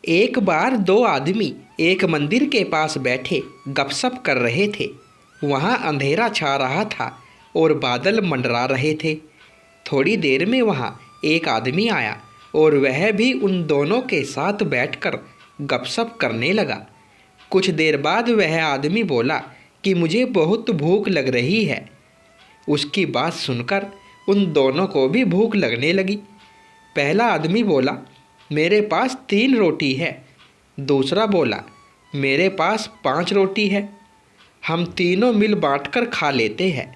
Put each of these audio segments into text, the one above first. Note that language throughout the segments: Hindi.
एक बार दो आदमी एक मंदिर के पास बैठे गपशप कर रहे थे। वहाँ अंधेरा छा रहा था और बादल मंडरा रहे थे। थोड़ी देर में वहाँ एक आदमी आया और वह भी उन दोनों के साथ बैठकर गपशप करने लगा। कुछ देर बाद वह आदमी बोला कि मुझे बहुत भूख लग रही है। उसकी बात सुनकर उन दोनों को भी भूख लगने लगी। पहला आदमी बोला, मेरे पास 3 रोटी है। दूसरा बोला, मेरे पास 5 रोटी है। हम तीनों मिल बांटकर खा लेते हैं।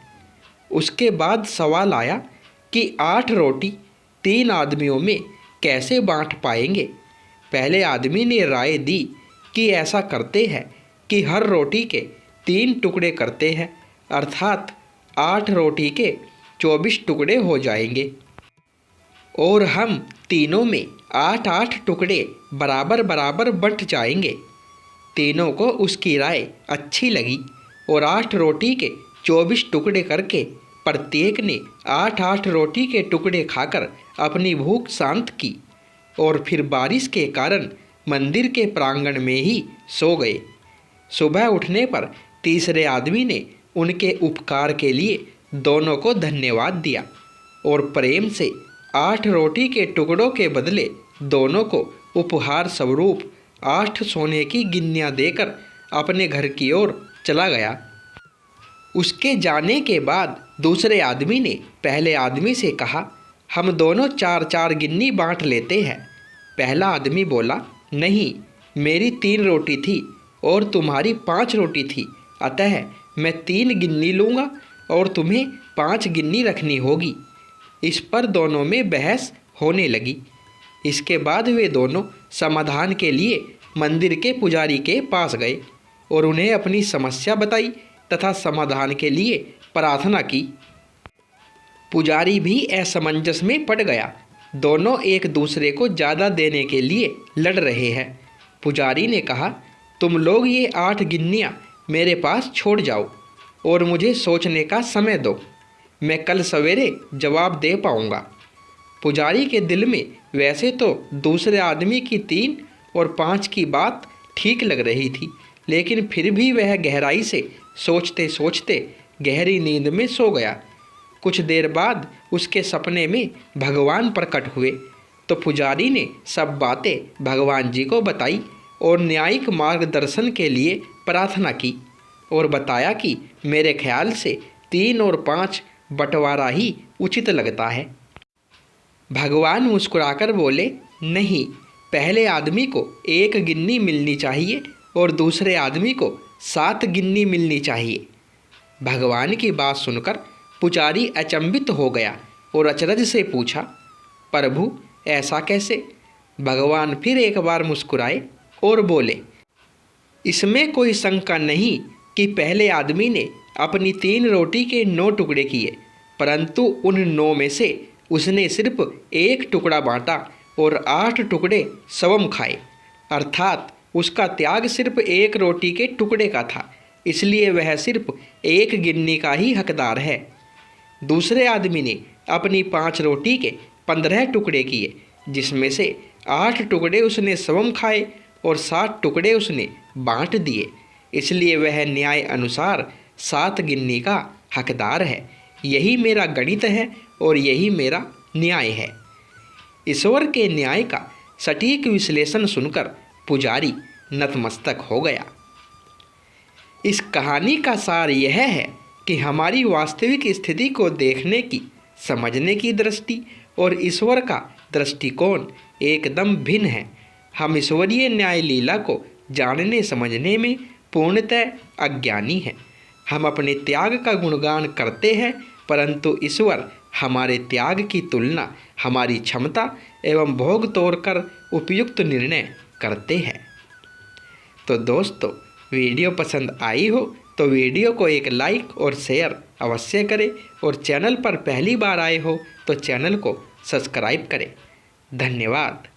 उसके बाद सवाल आया कि 8 रोटी 3 आदमियों में कैसे बांट पाएंगे। पहले आदमी ने राय दी कि ऐसा करते हैं कि हर रोटी के 3 टुकड़े करते हैं, अर्थात 8 रोटी के 24 टुकड़े हो जाएंगे और हम तीनों में 8-8 टुकड़े बराबर बराबर बंट जाएंगे। तीनों को उसकी राय अच्छी लगी और 8 रोटी के 24 टुकड़े करके प्रत्येक ने 8-8 रोटी के टुकड़े खाकर अपनी भूख शांत की और फिर बारिश के कारण मंदिर के प्रांगण में ही सो गए। सुबह उठने पर तीसरे आदमी ने उनके उपकार के लिए दोनों को धन्यवाद दिया और प्रेम से 8 रोटी के टुकड़ों के बदले दोनों को उपहार स्वरूप 8 सोने की गिन्नियाँ देकर अपने घर की ओर चला गया। उसके जाने के बाद दूसरे आदमी ने पहले आदमी से कहा, हम दोनों 4-4 गिन्नी बांट लेते हैं। पहला आदमी बोला, नहीं, मेरी 3 रोटी थी और तुम्हारी 5 रोटी थी, अतः मैं 3 गिन्नी लूँगा और तुम्हें 5 गिन्नी रखनी होगी। इस पर दोनों में बहस होने लगी। इसके बाद वे दोनों समाधान के लिए मंदिर के पुजारी के पास गए और उन्हें अपनी समस्या बताई तथा समाधान के लिए प्रार्थना की। पुजारी भी असमंजस में पड़ गया। दोनों एक दूसरे को ज़्यादा देने के लिए लड़ रहे हैं। पुजारी ने कहा, तुम लोग ये 8 गिन्नियाँ मेरे पास छोड़ जाओ और मुझे सोचने का समय दो। मैं कल सवेरे जवाब दे पाऊँगा। पुजारी के दिल में वैसे तो दूसरे आदमी की 3 और 5 की बात ठीक लग रही थी, लेकिन फिर भी वह गहराई से सोचते सोचते गहरी नींद में सो गया। कुछ देर बाद उसके सपने में भगवान प्रकट हुए तो पुजारी ने सब बातें भगवान जी को बताई और न्यायिक मार्गदर्शन के लिए प्रार्थना की और बताया कि मेरे ख्याल से 3 और 5 बंटवारा ही उचित लगता है। भगवान मुस्कुराकर बोले, नहीं, पहले आदमी को 1 गिन्नी मिलनी चाहिए और दूसरे आदमी को 7 गिन्नी मिलनी चाहिए। भगवान की बात सुनकर पुजारी अचंभित हो गया और अचरज से पूछा, प्रभु, ऐसा कैसे? भगवान फिर एक बार मुस्कुराए और बोले, इसमें कोई शंका नहीं कि पहले आदमी ने अपनी 3 रोटी के 9 टुकड़े किए, परंतु उन 9 में से उसने सिर्फ 1 टुकड़ा बांटा और 8 टुकड़े स्वयं खाए, अर्थात उसका त्याग सिर्फ 1 रोटी के टुकड़े का था, इसलिए वह सिर्फ 1 गिन्नी का ही हकदार है। दूसरे आदमी ने अपनी 5 रोटी के 15 टुकड़े किए, जिसमें से 8 टुकड़े उसने स्वयं खाए और 7 टुकड़े उसने बांट दिए, इसलिए वह न्याय अनुसार 7 गिन्नी का हकदार है। यही मेरा गणित है और यही मेरा न्याय है। ईश्वर के न्याय का सटीक विश्लेषण सुनकर पुजारी नतमस्तक हो गया। इस कहानी का सार यह है कि हमारी वास्तविक स्थिति को देखने की, समझने की दृष्टि और ईश्वर का दृष्टिकोण एकदम भिन्न है। हम ईश्वरीय न्याय लीला को जानने समझने में पूर्णतः अज्ञानी हैं। हम अपने त्याग का गुणगान करते हैं, परंतु ईश्वर हमारे त्याग की तुलना हमारी क्षमता एवं भोग तोड़कर उपयुक्त निर्णय करते हैं। तो दोस्तों, वीडियो पसंद आई हो तो वीडियो को एक लाइक और शेयर अवश्य करें और चैनल पर पहली बार आए हो तो चैनल को सब्सक्राइब करें। धन्यवाद।